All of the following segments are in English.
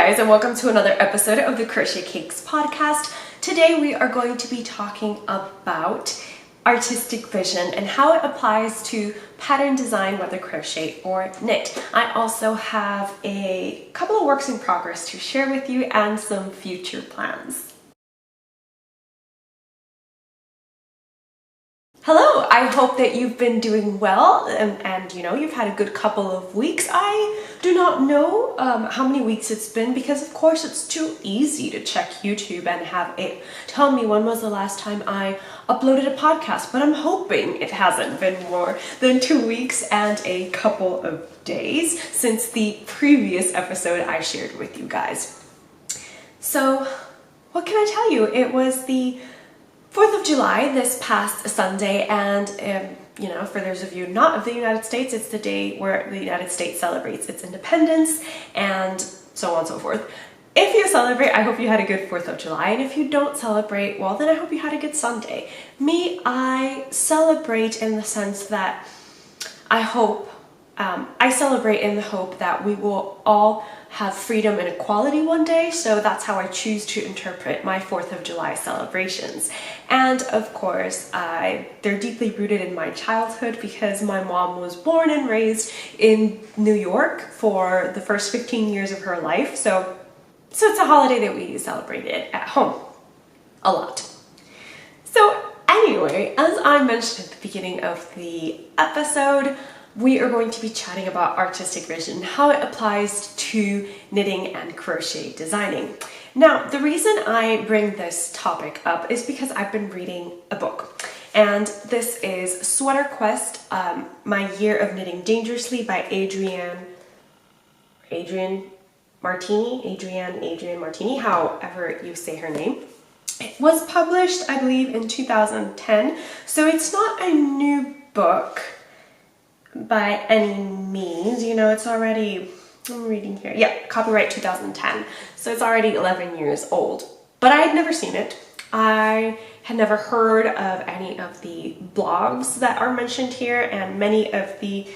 guys, and welcome to another episode of the Crochet Cakes podcast. Today we are going to be talking about artistic vision and how it applies to pattern design, whether crochet or knit. I also have a couple of works in progress to share with you and some future plans. Hello, I hope that you've been doing well and you know, you've had a good couple of weeks. I do not know how many weeks it's been because of course it's too easy to check YouTube and have it tell me when was the last time I uploaded a podcast, but I'm hoping it hasn't been more than 2 weeks and a couple of days since the previous episode I shared with you guys. So what can I tell you? It was the 4th of July this past Sunday, and you know, for those of you not of the United States, it's the day where the United States celebrates its independence and so on and so forth. If you celebrate, I hope you had a good 4th of July, and if you don't celebrate, well then I hope you had a good Sunday. Me, I celebrate in the sense that I celebrate in the hope that we will all have freedom and equality one day, so that's how I choose to interpret my 4th of July celebrations. And of course, they're deeply rooted in my childhood because my mom was born and raised in New York for the first 15 years of her life, so it's a holiday that we celebrated at home a lot. So anyway, as I mentioned at the beginning of the episode, we are going to be chatting about artistic vision, how it applies to knitting and crochet designing. Now, the reason I bring this topic up is because I've been reading a book, and this is Sweater Quest, My Year of Knitting Dangerously by Adrienne Martini, however you say her name. It was published, I believe, in 2010, so it's not a new book by any means. You know, it's already, I'm reading here, yeah, copyright 2010, so it's already 11 years old, but I had never seen it. I had never heard of any of the blogs that are mentioned here, and many of the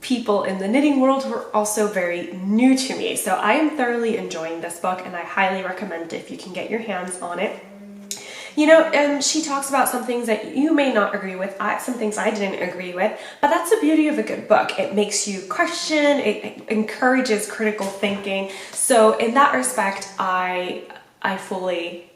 people in the knitting world were also very new to me, so I am thoroughly enjoying this book and I highly recommend it if you can get your hands on it. You know, and she talks about some things that you may not agree with, some things I didn't agree with, but that's the beauty of a good book. It makes you question, it encourages critical thinking. So in that respect, I fully,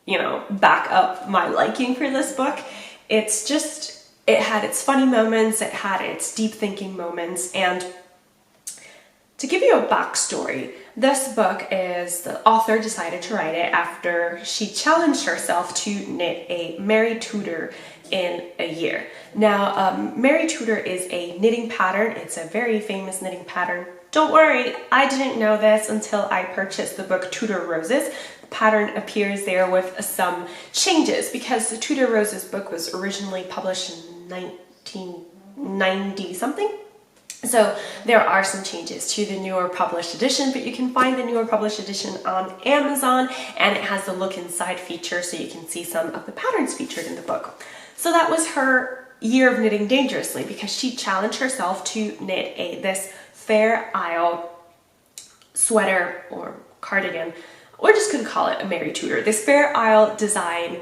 you know, back up my liking for this book. It's just, it had its funny moments, it had its deep thinking moments, and to give you a backstory, this book is, the author decided to write it after she challenged herself to knit a Mary Tudor in a year. Now, Mary Tudor is a knitting pattern. It's a very famous knitting pattern. Don't worry, I didn't know this until I purchased the book Tudor Roses. The pattern appears there with some changes because the Tudor Roses book was originally published in 1990 something. So there are some changes to the newer published edition, but you can find the newer published edition on Amazon, and it has the look inside feature so you can see some of the patterns featured in the book. So that was her year of knitting dangerously because she challenged herself to knit this Fair Isle sweater or cardigan, or just could call it a Mary Tudor. This Fair Isle design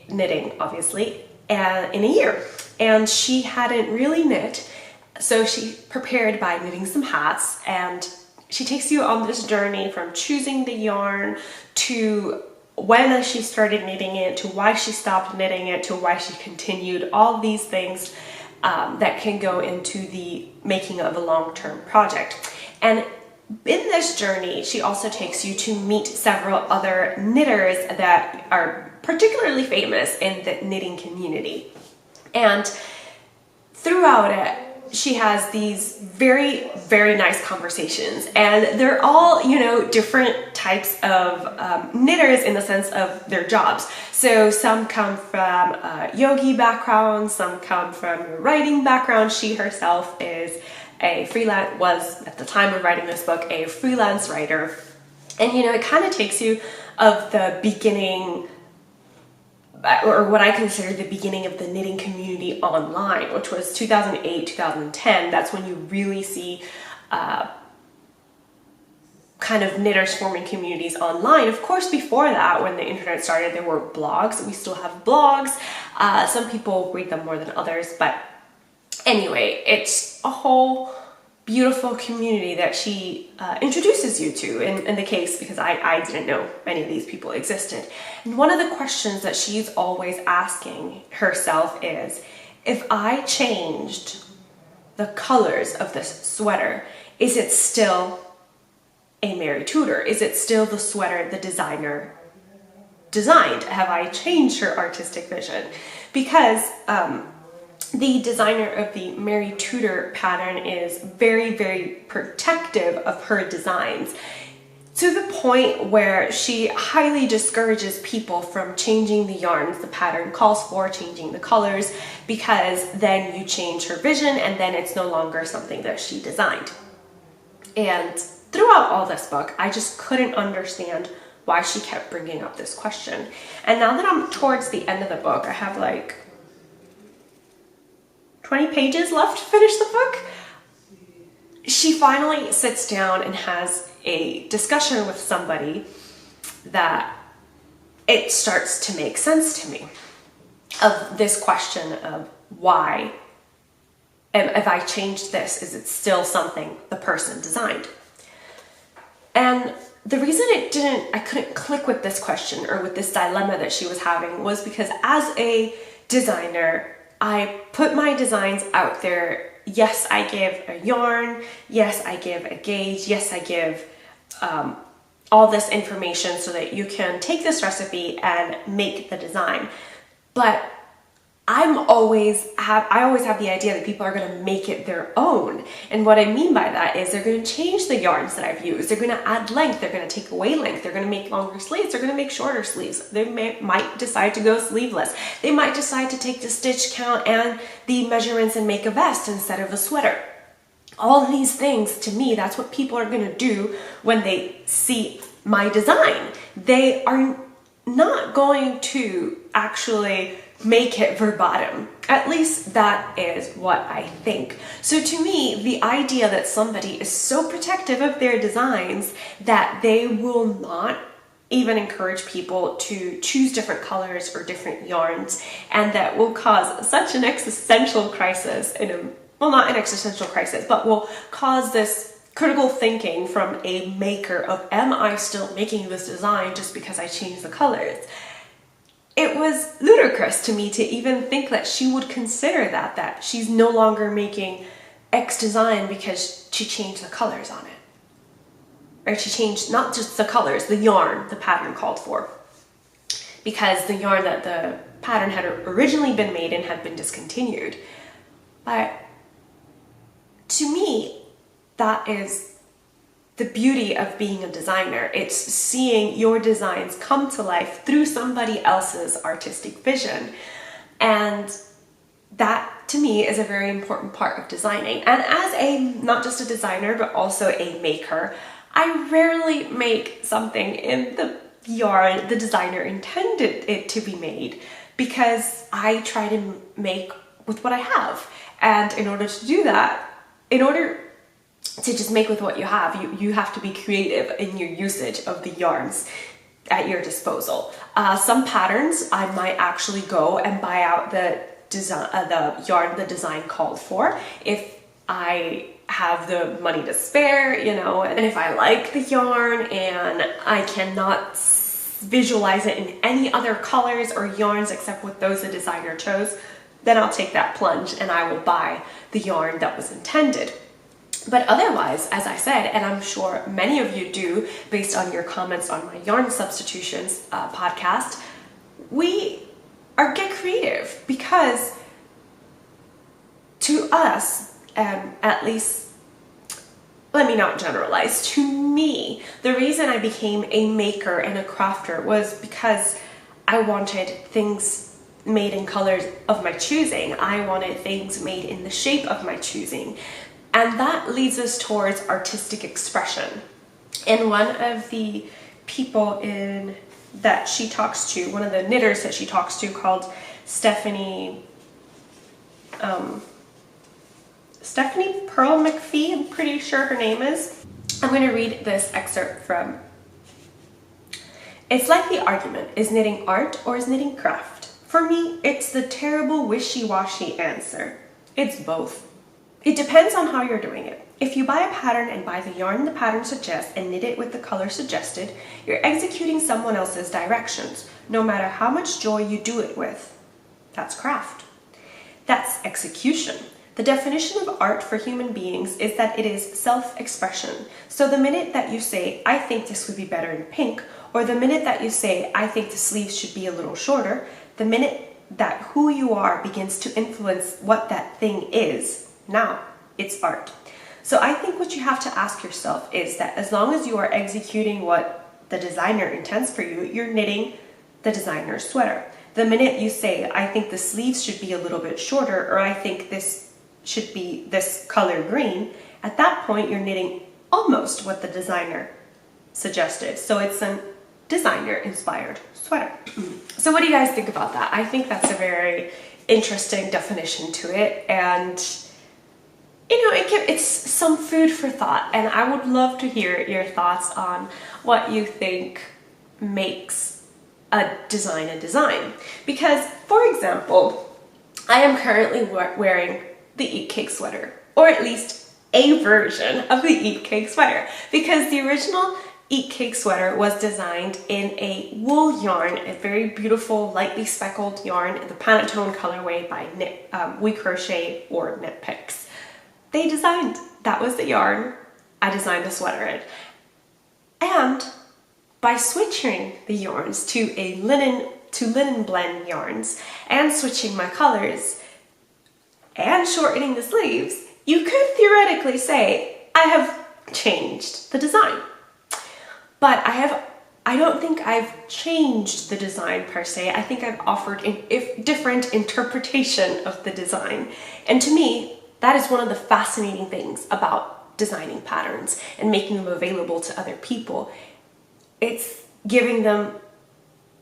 knitting, obviously, in a year. And she hadn't really knit, so she prepared by knitting some hats, and she takes you on this journey from choosing the yarn to when she started knitting it, to why she stopped knitting it, to why she continued, all these things that can go into the making of a long-term project. And in this journey, she also takes you to meet several other knitters that are particularly famous in the knitting community. And throughout it, she has these very, very nice conversations, and they're all, you know, different types of knitters in the sense of their jobs. So some come from yogi backgrounds, some come from a writing background. She herself is was at the time of writing this book, a freelance writer. And, you know, it kind of takes you of the beginning, or what I consider the beginning of the knitting community online, which was 2008, 2010. That's when you really see kind of knitters forming communities online. Of course, before that, when the internet started, there were blogs. We still have blogs. Some people read them more than others, but anyway, it's a whole beautiful community that she introduces you to in the case, because I didn't know any of these people existed. And one of the questions that she's always asking herself is, if I changed the colors of this sweater, is it still a Mary Tudor? Is it still the sweater the designer designed? Have I changed her artistic vision? Because the designer of the Mary Tudor pattern is very, very protective of her designs, to the point where she highly discourages people from changing the yarns the pattern calls for, changing the colors, because then you change her vision and then it's no longer something that she designed. And throughout all this book, I just couldn't understand why she kept bringing up this question. And now that I'm towards the end of the book, I have like 20 pages left to finish the book. She finally sits down and has a discussion with somebody that it starts to make sense to me, of this question of why, and if I changed this, is it still something the person designed? And the reason I couldn't click with this question or with this dilemma that she was having was because as a designer, I put my designs out there. Yes, I give a yarn. Yes, I give a gauge. Yes, I give all this information so that you can take this recipe and make the design. But I always have the idea that people are going to make it their own. And what I mean by that is they're going to change the yarns that I've used. They're going to add length. They're going to take away length. They're going to make longer sleeves. They're going to make shorter sleeves. They might decide to go sleeveless. They might decide to take the stitch count and the measurements and make a vest instead of a sweater. All of these things, to me, that's what people are going to do when they see my design. They are not going to actually make it verbatim. At least that is what I think. So to me, the idea that somebody is so protective of their designs that they will not even encourage people to choose different colors or different yarns, and that will cause such an existential crisis well, not an existential crisis, but will cause this critical thinking from a maker of, am I still making this design just because I changed the colors? It was ludicrous to me to even think that she would consider that she's no longer making X design because she changed the colors on it. Or she changed not just the colors, the yarn the pattern called for. Because the yarn that the pattern had originally been made in had been discontinued. But to me, that is the beauty of being a designer. It's seeing your designs come to life through somebody else's artistic vision. And that, to me, is a very important part of designing. And as not just a designer, but also a maker, I rarely make something in the yarn the designer intended it to be made, because I try to make with what I have. And in order to do that, in order to just make with what you have, you have to be creative in your usage of the yarns at your disposal. Some patterns I might actually go and buy out the yarn the design called for if I have the money to spare, and if I like the yarn and I cannot visualize it in any other colors or yarns except with those the designer chose, then I'll take that plunge and I will buy the yarn that was intended. But otherwise, as I said, and I'm sure many of you do based on your comments on my yarn substitutions podcast, we get creative, because to us, at least, let me not generalize, to me, the reason I became a maker and a crafter was because I wanted things made in colors of my choosing. I wanted things made in the shape of my choosing. And that leads us towards artistic expression. And one of the people that she talks to, one of the knitters that she talks to, called Stephanie Pearl McPhee, I'm pretty sure her name is. I'm going to read this excerpt from It's like the argument, is knitting art or is knitting craft? For me, it's the terrible wishy-washy answer. It's both. It depends on how you're doing it. If you buy a pattern and buy the yarn the pattern suggests and knit it with the color suggested, you're executing someone else's directions, no matter how much joy you do it with. That's craft. That's execution. The definition of art for human beings is that it is self-expression. So the minute that you say, I think this would be better in pink, or the minute that you say, I think the sleeves should be a little shorter, the minute that who you are begins to influence what that thing is, now it's art. So I think what you have to ask yourself is that as long as you are executing what the designer intends for you, you're knitting the designer's sweater. The minute you say, I think the sleeves should be a little bit shorter, or I think this should be this color green, at that point you're knitting almost what the designer suggested. So it's a designer-inspired sweater. So what do you guys think about that? I think that's a very interesting definition to it, and you know, it's some food for thought, and I would love to hear your thoughts on what you think makes a design. Because, for example, I am currently wearing the Eat Cake sweater, or at least a version of the Eat Cake sweater, because the original Eat Cake sweater was designed in a wool yarn, a very beautiful lightly speckled yarn in the Pantone colorway by We Crochet or Knit Picks. They designed, that was the yarn I designed the sweater in. And by switching the yarns to linen blend yarns and switching my colors and shortening the sleeves, you could theoretically say I have changed the design. But I don't think I've changed the design per se. I think I've offered a different interpretation of the design. And to me, that is one of the fascinating things about designing patterns and making them available to other people. It's giving them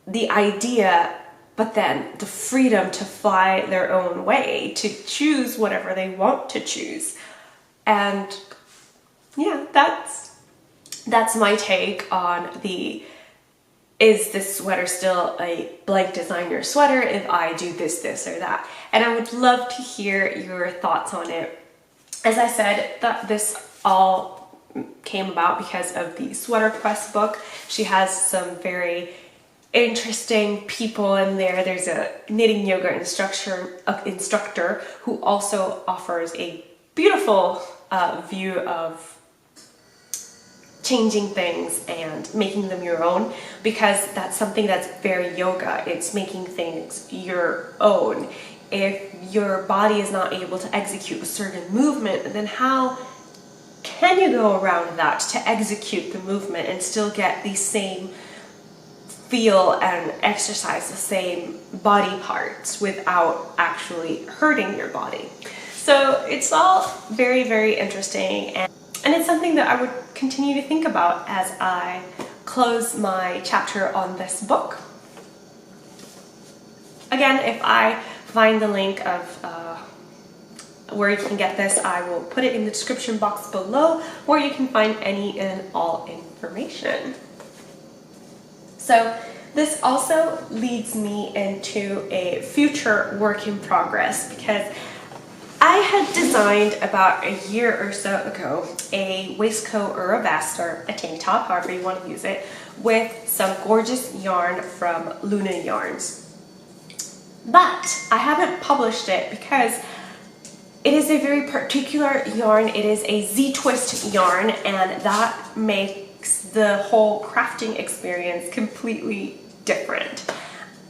the idea, but then the freedom to fly their own way, to choose whatever they want to choose. And yeah, that's my take on is this sweater still a blank designer sweater if I do this, or that? And I would love to hear your thoughts on it. As I said, this all came about because of the Sweater Quest book. She has some very interesting people in there. There's a knitting yoga instructor who also offers a beautiful view of changing things and making them your own, because that's something that's very yoga. It's making things your own. If your body is not able to execute a certain movement, then how can you go around that to execute the movement and still get the same feel and exercise the same body parts without actually hurting your body? So it's all very, very interesting, and it's something that I would continue to think about as I close my chapter on this book. Again, if I find the link of where you can get this, I will put it in the description box below, where you can find any and all information. So this also leads me into a future work in progress, because I had designed about a year or so ago a waistcoat or a vest or a tank top, however you want to use it, with some gorgeous yarn from Luna Yarns. But I haven't published it because it is a very particular yarn. It is a Z-twist yarn, and that makes the whole crafting experience completely different.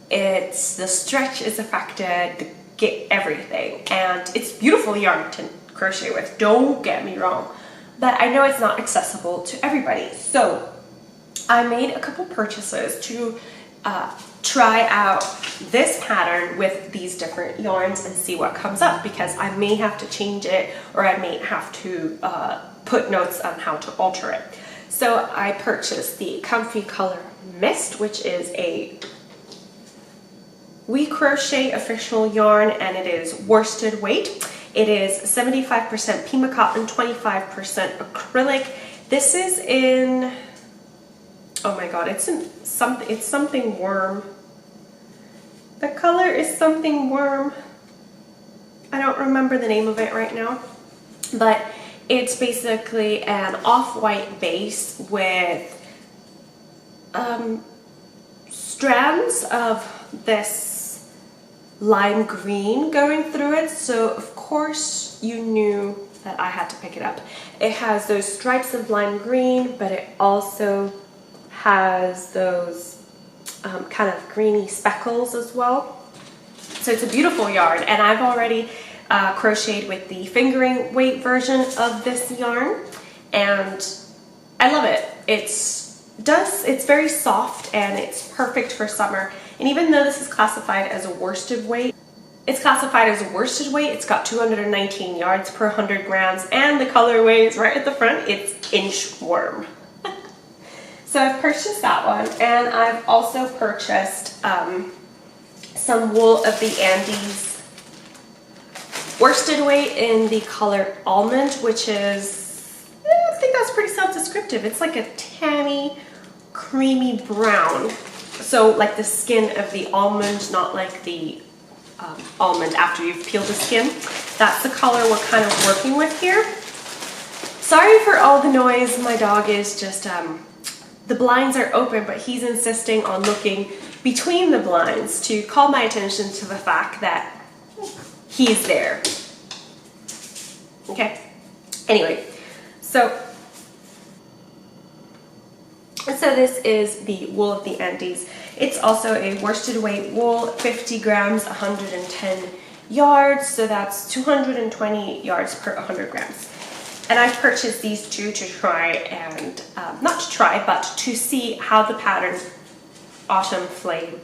The stretch is affected, get everything, and it's beautiful yarn to crochet with, don't get me wrong, but I know it's not accessible to everybody. So I made a couple purchases to try out this pattern with these different yarns and see what comes up, because I may have to change it, or I may have to put notes on how to alter it. So I purchased the Comfy Color Mist, which is a We Crochet official yarn, and it is worsted weight. It is 75% Pima cotton, 25% acrylic. This is in, oh my god, it's something worm. The color is something worm. I don't remember the name of it right now, but it's basically an off-white base with strands of this lime green going through it. So of course you knew that I had to pick it up. It has those stripes of lime green, but it also has those kind of greeny speckles as well. So it's a beautiful yarn, and I've already crocheted with the fingering weight version of this yarn, and I love it. It's very soft and it's perfect for summer. And even though this is classified as a worsted weight, it's got 219 yards per 100 grams, and the colorway is right at the front. It's inchworm. So I've purchased that one, and I've also purchased some wool of the Andes worsted weight in the color Almond, which is, I think that's pretty self-descriptive. It's like a tanny, creamy brown. So like the skin of the almond, not like the almond after you've peeled the skin. That's the color we're kind of working with here. Sorry for all the noise. My dog is just, the blinds are open, but he's insisting on looking between the blinds to call my attention to the fact that he's there. Okay. Anyway, so this is the wool of the Andes. It's also a worsted weight wool, 50 grams, 110 yards. So that's 220 yards per 100 grams. And I've purchased these two to try and, not to try, but to see how the pattern Autumn Flame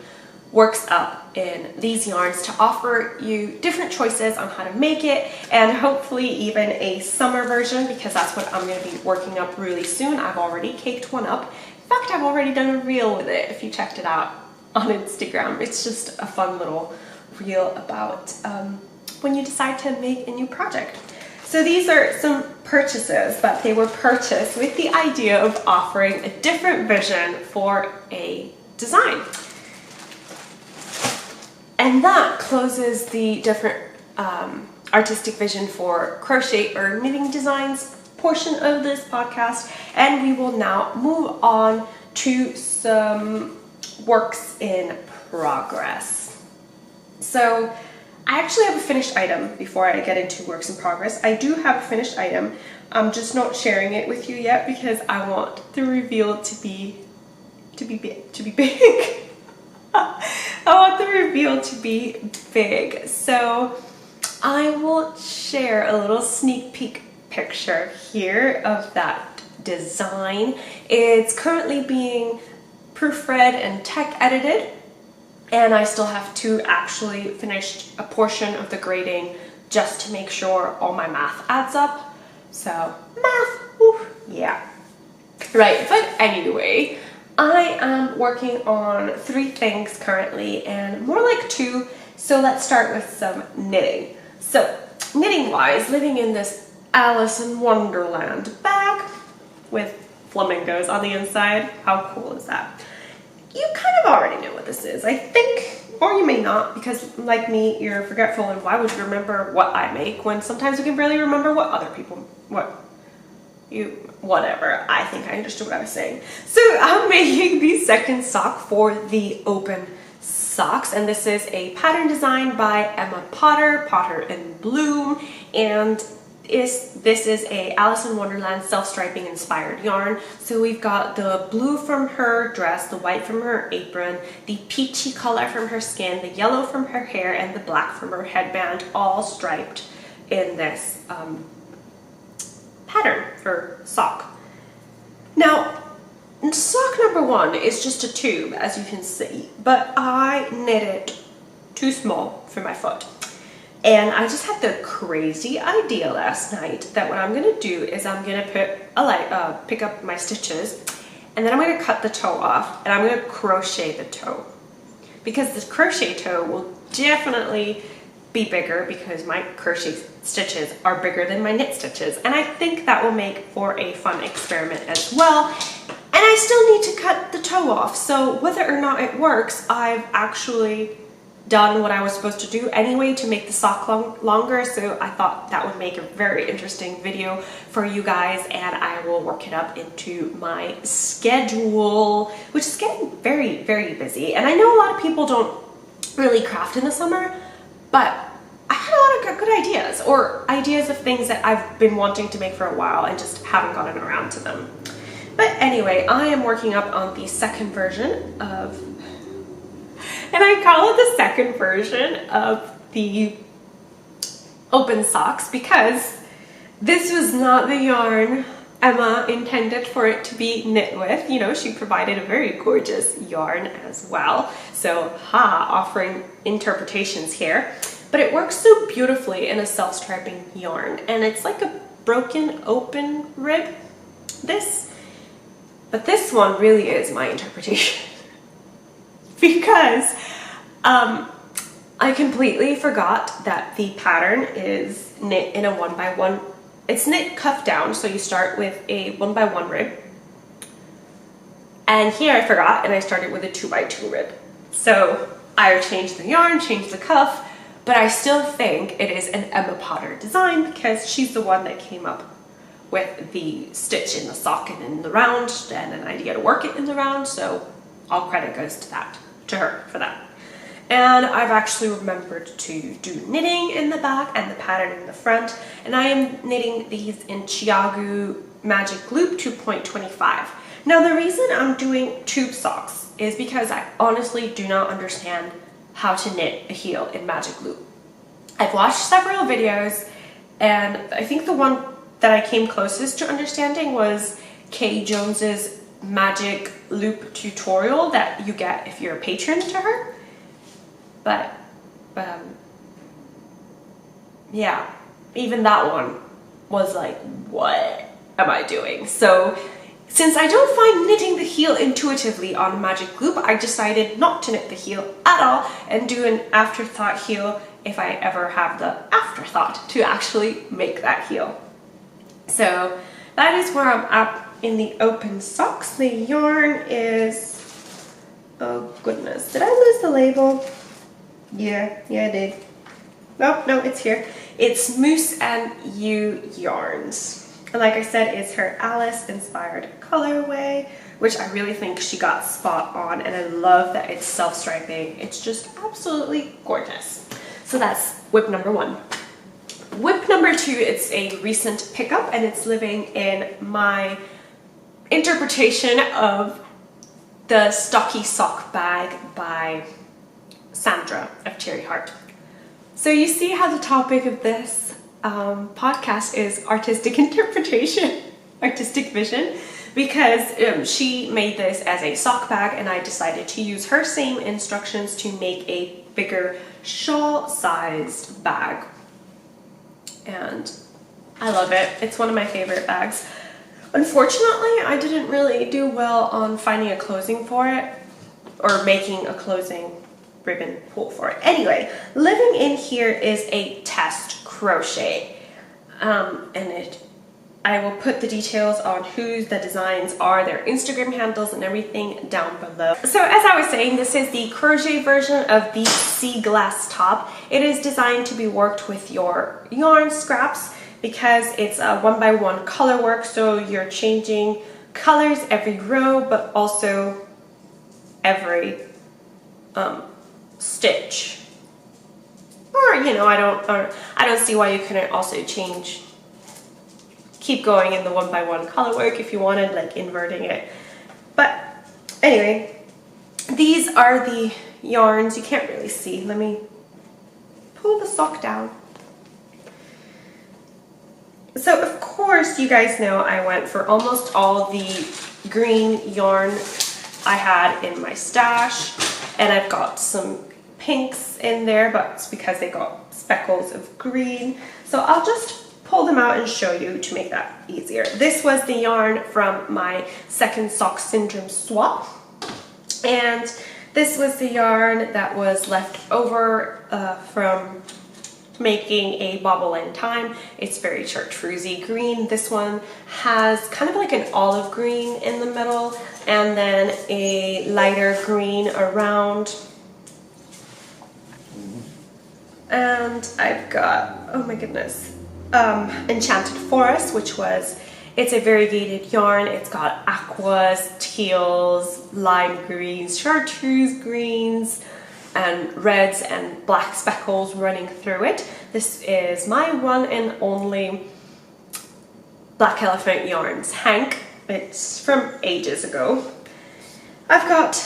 works up in these yarns, to offer you different choices on how to make it, and hopefully even a summer version, because that's what I'm going to be working up really soon. I've already caked one up. In fact, I've already done a reel with it if you checked it out on Instagram. It's just a fun little reel about when you decide to make a new project. So these are some purchases, but they were purchased with the idea of offering a different vision for a design. And that closes the different artistic vision for crochet or knitting designs portion of this podcast, and we will now move on to some works in progress. So I actually have a finished item before I get into works in progress. I do have a finished item. I'm just not sharing it with you yet because I want the reveal to be big. I want the reveal to be big. So I will share a little sneak peek picture here of that design. It's currently being proofread and tech edited, and I still have to actually finish a portion of the grading just to make sure all my math adds up. So math, whew, yeah. Right, but anyway, I am working on 3 things currently, and more like 2. So let's start with some knitting. So knitting wise, living in this Alice in Wonderland bag with flamingos on the inside. How cool is that? You kind of already know what this is, I think, or you may not, because like me, you're forgetful, and why would you remember what I make when sometimes you can barely remember what other people, whatever. I think I understood what I was saying. So I'm making the second sock for the open socks, and this is a pattern design by Emma Potter and Bloom, and this is a Alice in Wonderland self-striping inspired yarn. So we've got the blue from her dress, the white from her apron, the peachy color from her skin, the yellow from her hair, and the black from her headband, all striped in this pattern or sock. Now, sock number 1 is just a tube, as you can see, but I knit it too small for my foot. And I just had the crazy idea last night that what I'm going to do is I'm going to pick up my stitches, and then I'm going to cut the toe off, and I'm going to crochet the toe. Because this crochet toe will definitely be bigger because my crochet stitches are bigger than my knit stitches, and I think that will make for a fun experiment as well. And I still need to cut the toe off, so whether or not it works, I've actually done what I was supposed to do anyway to make the sock longer, so I thought that would make a very interesting video for you guys, and I will work it up into my schedule, which is getting very, very busy. And I know a lot of people don't really craft in the summer, but I had a lot of good ideas, or ideas of things that I've been wanting to make for a while and just haven't gotten around to them. But anyway, I am working up on the second version of, and I call it the second version of the open socks because this was not the yarn Emma intended for it to be knit with. You know, she provided a very gorgeous yarn as well. So, offering interpretations here. But it works so beautifully in a self-striping yarn, and it's like a broken open rib, but this one really is my interpretation because I completely forgot that the pattern is knit in a 1x1. It's knit cuff down, so you start with a 1x1 rib, and here I forgot and I started with a 2x2 rib. So I changed the yarn, changed the cuff, but I still think it is an Emma Potter design because she's the one that came up with the stitch in the sock and in the round and an idea to work it in the round, so all credit goes to her for that. And I've actually remembered to do knitting in the back and the pattern in the front, and I am knitting these in Chiagu Magic Loop 2.25. Now the reason I'm doing tube socks is because I honestly do not understand how to knit a heel in Magic Loop. I've watched several videos, and I think the one that I came closest to understanding was Kay Jones's Magic Loop tutorial that you get if you're a patron to her. But yeah, even that one was like, what am I doing? So since I don't find knitting the heel intuitively on Magic Loop, I decided not to knit the heel at all and do an afterthought heel if I ever have the afterthought to actually make that heel. So that is where I'm at in the open socks. The yarn is, oh goodness, did I lose the label? Yeah, I did. No, it's here. It's Moose and You yarns. And like I said, it's her Alice inspired colorway, which I really think she got spot on, and I love that it's self-striping. It's just absolutely gorgeous. So that's whip number one. Whip number two, it's a recent pickup, and it's living in my interpretation of the Stocky Sock Bag by Sandra of Cherry Heart. So you see how the topic of this podcast is artistic interpretation, artistic vision, because she made this as a sock bag, and I decided to use her same instructions to make a bigger shawl-sized bag. And I love it. It's one of my favorite bags. Unfortunately, I didn't really do well on finding a closing for it, or making a closing ribbon pull for it. Anyway, living in here is a test crochet, and I will put the details on who the designs are, their Instagram handles and everything down below. So as I was saying, this is the crochet version of the sea glass top. It is designed to be worked with your yarn scraps because it's a 1x1 color work, so you're changing colors every row, but also every stitch. Or, you know, I don't see why you couldn't also keep going in the 1x1 color work if you wanted, like inverting it. But anyway, these are the yarns. You can't really see. Let me pull the sock down. So of course, you guys know I went for almost all the green yarn I had in my stash, and I've got some pinks in there, but it's because they got speckles of green. So I'll just pull them out and show you to make that easier. This was the yarn from my second sock syndrome swap, and this was the yarn that was left over from making a bobble in time. It's very chartreusey green. This one has kind of like an olive green in the middle and then a lighter green around. And I've got, oh my goodness, Enchanted Forest, it's a variegated yarn. It's got aquas, teals, lime greens, chartreuse greens, and reds and black speckles running through it. This is my one and only Black Elephant Yarns Hank. It's from ages ago. I've got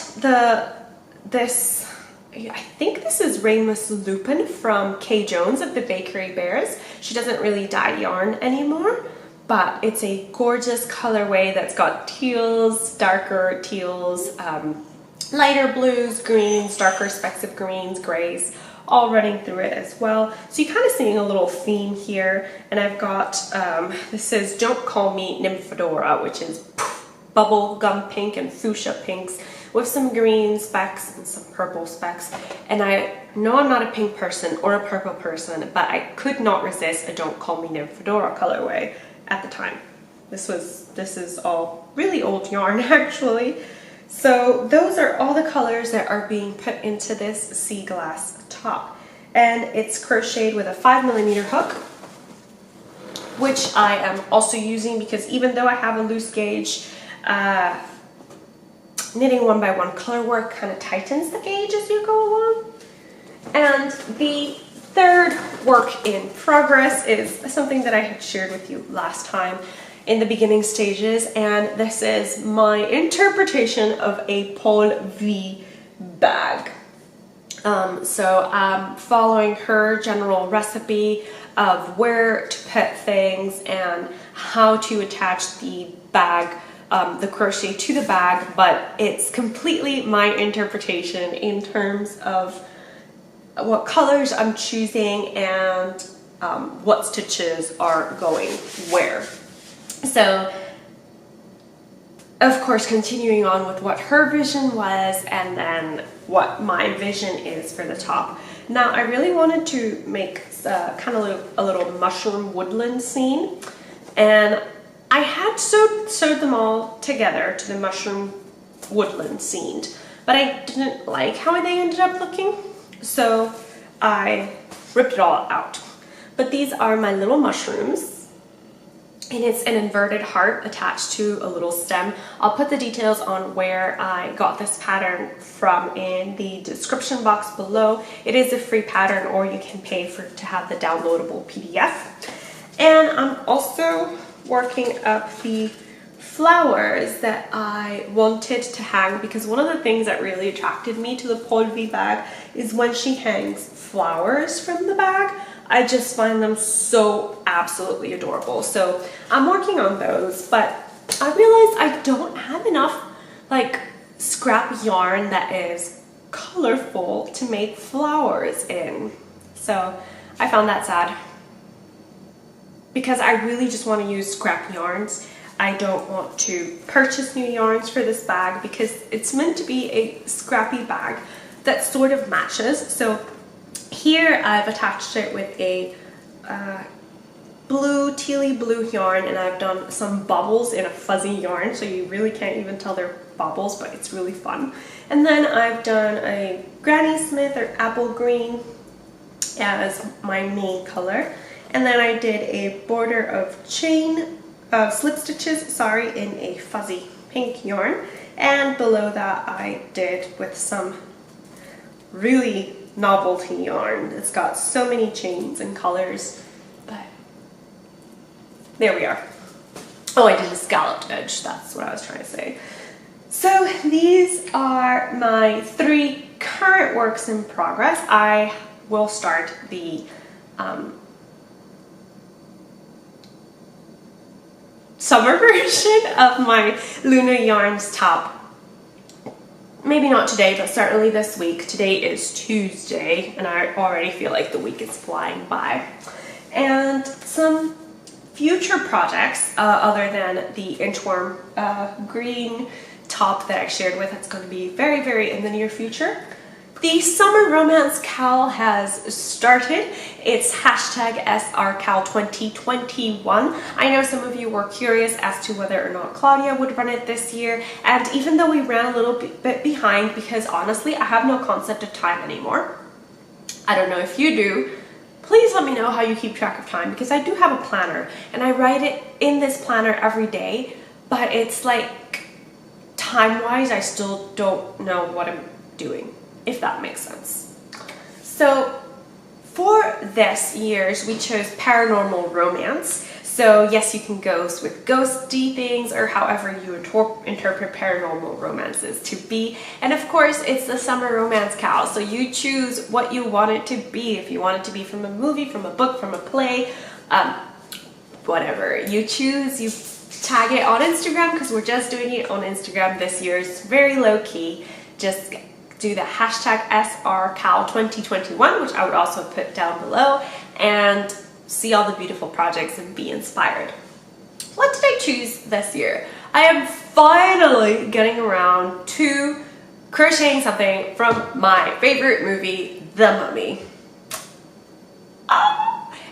I think this is Rainless Lupin from Kay Jones of the Bakery Bears. She doesn't really dye yarn anymore, but it's a gorgeous colorway that's got teals, darker teals, lighter blues, greens, darker specks of greens, grays, all running through it as well. So you're kind of seeing a little theme here. And I've got, this is Don't Call Me Nymphadora, which is bubble gum pink and fuchsia pinks with some green specks and some purple specks. And I know I'm not a pink person or a purple person, but I could not resist a Don't Call Me Nymphadora colorway at the time. This is all really old yarn actually. So those are all the colors that are being put into this sea glass top. And it's crocheted with a 5mm hook, which I am also using because even though I have a loose gauge, knitting 1x1 color work kind of tightens the gauge as you go along. And the third work in progress is something that I had shared with you last time in the beginning stages, and this is my interpretation of a Polle Vie bag. So I'm following her general recipe of where to put things and how to attach the bag, the crochet to the bag, but it's completely my interpretation in terms of what colors I'm choosing and what stitches are going where. So, of course, continuing on with what her vision was and then what my vision is for the top. Now, I really wanted to make kind of a little mushroom woodland scene, and I had sewed them all together to the mushroom woodland scene, but I didn't like how they ended up looking, so I ripped it all out. But these are my little mushrooms. And it's an inverted heart attached to a little stem. I'll put the details on where I got this pattern from in the description box below. It is a free pattern, or you can pay to have the downloadable PDF. And I'm also working up the flowers that I wanted to hang, because one of the things that really attracted me to the Polle Vie bag is when she hangs flowers from the bag. I just find them so absolutely adorable. So I'm working on those, but I realized I don't have enough like scrap yarn that is colorful to make flowers in. So I found that sad because I really just want to use scrap yarns. I don't want to purchase new yarns for this bag because it's meant to be a scrappy bag that sort of matches. So here I've attached it with a blue, tealy blue yarn, and I've done some bubbles in a fuzzy yarn, so you really can't even tell they're bubbles, but it's really fun. And then I've done a Granny Smith or apple green as my main color. And then I did a border of slip stitches, in a fuzzy pink yarn. And below that I did with some really novelty yarn. It's got so many chains and colors, but there we are. Oh, I did a scalloped edge, that's what I was trying to say. So these are my 3 current works in progress. I will start the summer version of my Luna Yarns top. Maybe not today, but certainly this week. Today is Tuesday, and I already feel like the week is flying by. And some future projects, other than the inchworm green top that I shared with, it's going to be very, very in the near future. The summer romance cowl has started. It's hashtag SRCal2021. I know some of you were curious as to whether or not Claudia would run it this year, and even though we ran a little bit behind, because honestly I have no concept of time anymore. I don't know if you do. Please let me know how you keep track of time, because I do have a planner and I write it in this planner every day, but it's like time-wise I still don't know what I'm doing, if that makes sense. So for this year's, we chose Paranormal Romance. So yes, you can ghost with ghosty things or however you interpret paranormal romances to be. And of course, it's the summer romance cowl. So you choose what you want it to be. If you want it to be from a movie, from a book, from a play, whatever you choose, you tag it on Instagram, because we're just doing it on Instagram this year. It's very low key. Just do the hashtag SRCal2021, which I would also put down below, and see all the beautiful projects and be inspired. What did I choose this year? I am finally getting around to crocheting something from my favorite movie, The Mummy.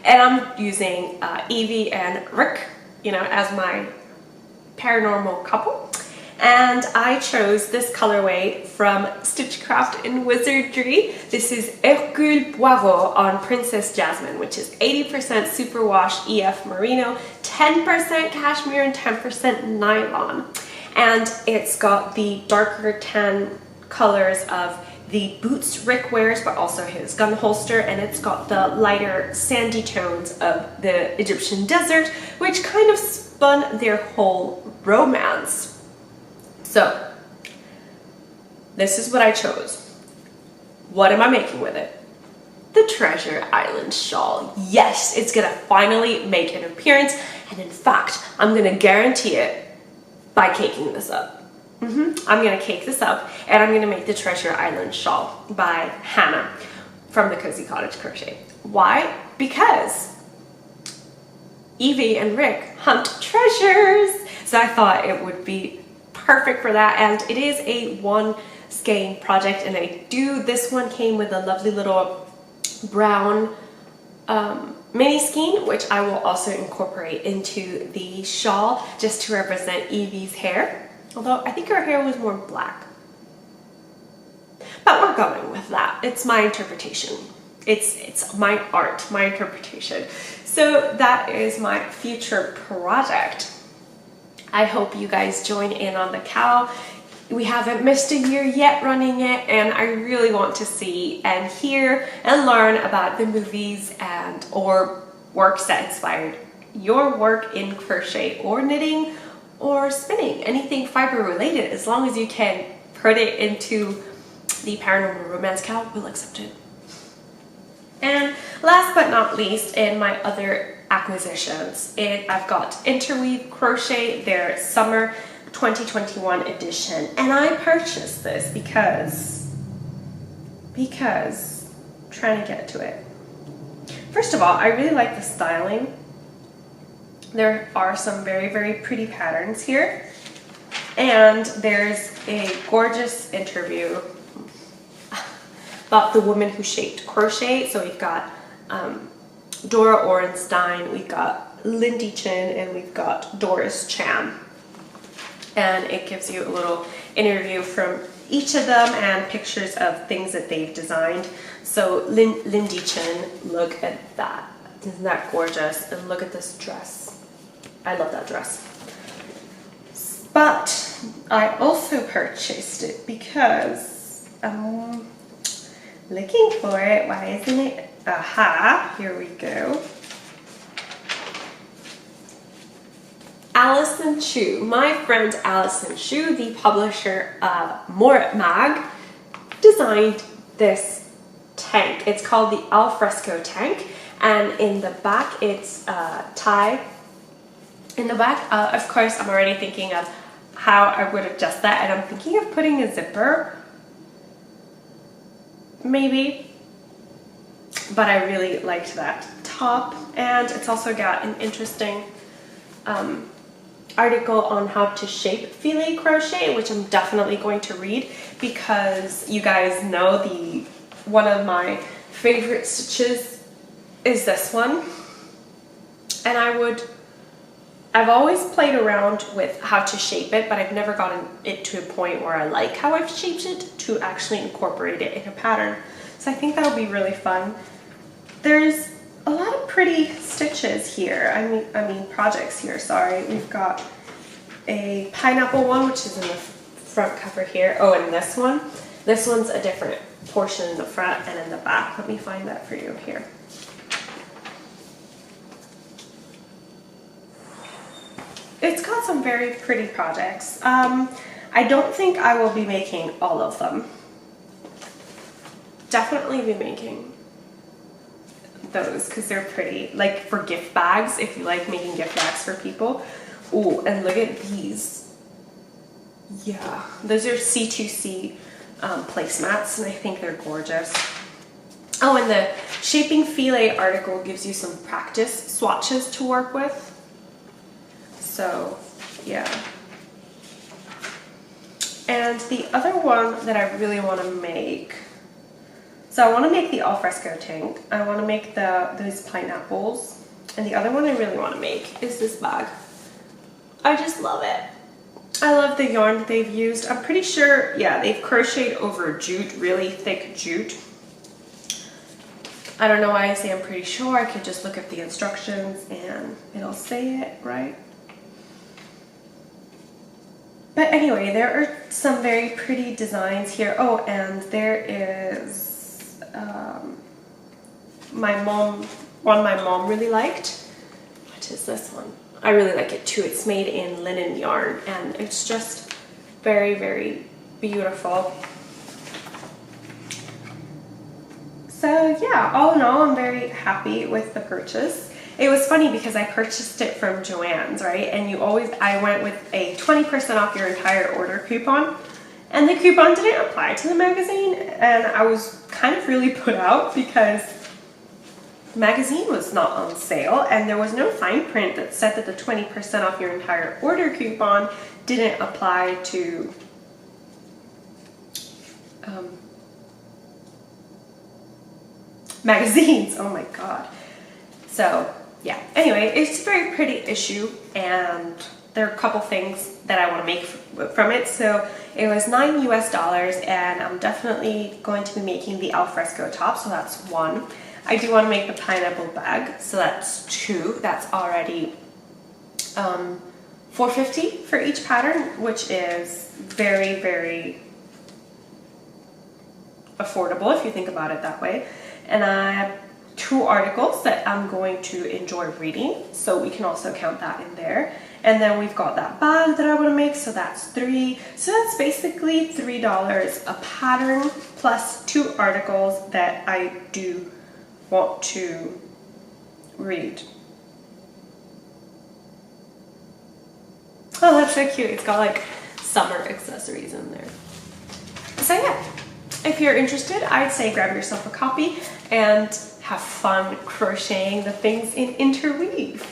And I'm using Evie and Rick, you know, as my paranormal couple. And I chose this colorway from Stitchcraft and Wizardry. This is Hercule Poirot on Princess Jasmine, which is 80% superwash EF merino, 10% cashmere, and 10% nylon. And it's got the darker tan colors of the boots Rick wears, but also his gun holster, and it's got the lighter sandy tones of the Egyptian desert, which kind of spun their whole romance. So, this is what I chose. What am I making with it? The Treasure Island shawl. Yes, it's gonna finally make an appearance, and in fact, I'm gonna guarantee it by caking this up. I'm gonna cake this up, and I'm gonna make the Treasure Island shawl by Hannah from the Cozy Cottage Crochet. Why? Because Evie and Rick hunt treasures. So I thought it would be perfect for that, and it is a one skein project, and this one came with a lovely little brown mini skein, which I will also incorporate into the shawl just to represent Evie's hair, although I think her hair was more black, but we're going with that. It's my interpretation. It's my art, my interpretation. So that is my future project. I hope you guys join in on the cowl. We haven't missed a year yet running it, and I really want to see and hear and learn about the movies and or works that inspired your work in crochet or knitting or spinning, anything fiber related. As long as you can put it into the Paranormal Romance cowl, we'll accept it. And last but not least, in my other acquisitions, I've got Interweave Crochet, their summer 2021 edition, and I purchased this because trying to get to it. First of all, I really like the styling. There are some very, very pretty patterns here, and there's a gorgeous interview about the woman who shaped crochet. So we've got Dora Orenstein, we've got Lindy Chin, and we've got Doris Chan. And it gives you a little interview from each of them and pictures of things that they've designed. So Lindy Chin, look at that. Isn't that gorgeous? And look at this dress. I love that dress. But I also purchased it because I'm looking for it. Why isn't it? Aha, here we go. Alison Chu, my friend Alison Chu, the publisher of More Mag, designed this tank. It's called the Alfresco tank, and in the back it's tie. In the back, of course, I'm already thinking of how I would adjust that, and I'm thinking of putting a zipper, maybe. But I really liked that top, and it's also got an interesting article on how to shape filet crochet, which I'm definitely going to read, because you guys know one of my favorite stitches is this one. And I've always played around with how to shape it, but I've never gotten it to a point where I like how I've shaped it to actually incorporate it in a pattern. So I think that'll be really fun. There's a lot of pretty stitches here. I mean projects here, sorry. We've got a pineapple one, which is in the front cover here. Oh, and this one. This one's a different portion in the front and in the back. Let me find that for you here. It's got some very pretty projects. I don't think I will be making all of them. Definitely be making those because they're pretty, like for gift bags, if you like making gift bags for people. Oh, and look at these. Yeah, those are C2C placemats, and I think they're gorgeous. Oh, and the Shaping Filet article gives you some practice swatches to work with. So, yeah. And the other one that I really want to make, so I want to make the alfresco tank. I want to make those pineapples. And the other one I really want to make is this bag. I just love it. I love the yarn that they've used. I'm pretty sure, yeah, they've crocheted over jute, really thick jute. I don't know why I say I'm pretty sure. I could just look up the instructions and it'll say it, right? But anyway, there are some very pretty designs here. Oh, and there is one my mom really liked. What is this one? I really like it too. It's made in linen yarn and it's just very, very beautiful. So yeah, all in all, I'm very happy with the purchase. It was funny because I purchased it from Joann's, right? And I went with a 20% off your entire order coupon. And the coupon didn't apply to the magazine. And I was kind of really put out because the magazine was not on sale. And there was no fine print that said that the 20% off your entire order coupon didn't apply to magazines. Oh my God. So yeah, anyway, it's a very pretty issue and there are a couple things that I want to make from it. So it was $9 US and I'm definitely going to be making the alfresco top, so that's one. I do want to make the pineapple bag, so that's two. That's already $4.50 for each pattern, which is very, very affordable if you think about it that way. And I have 2 articles that I'm going to enjoy reading, so we can also count that in there. And then we've got that bag that I want to make, so that's 3. So that's basically $3 a pattern plus 2 articles that I do want to read. Oh, that's so cute. It's got like summer accessories in there. So yeah, if you're interested, I'd say grab yourself a copy and have fun crocheting the things in Interweave.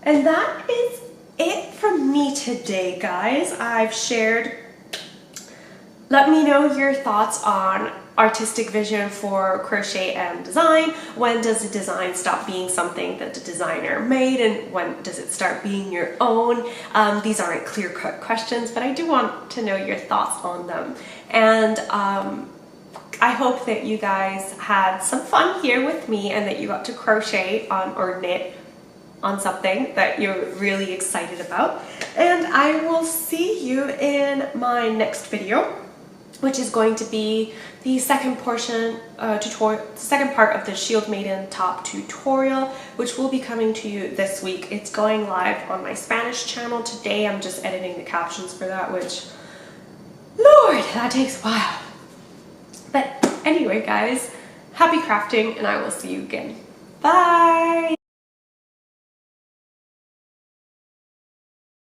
And that is it from me today, guys. I've shared. Let me know your thoughts on artistic vision for crochet and design. When does a design stop being something that the designer made and when does it start being your own? These aren't clear-cut questions, but I do want to know your thoughts on them. And I hope that you guys had some fun here with me and that you got to crochet on or knit on something that you're really excited about. And I will see you in my next video, which is going to be the second portion, second part of the Shield Maiden top tutorial, which will be coming to you this week. It's going live on my Spanish channel today. I'm just editing the captions for that, which, Lord, that takes a while. But anyway, guys, happy crafting, and I will see you again. Bye!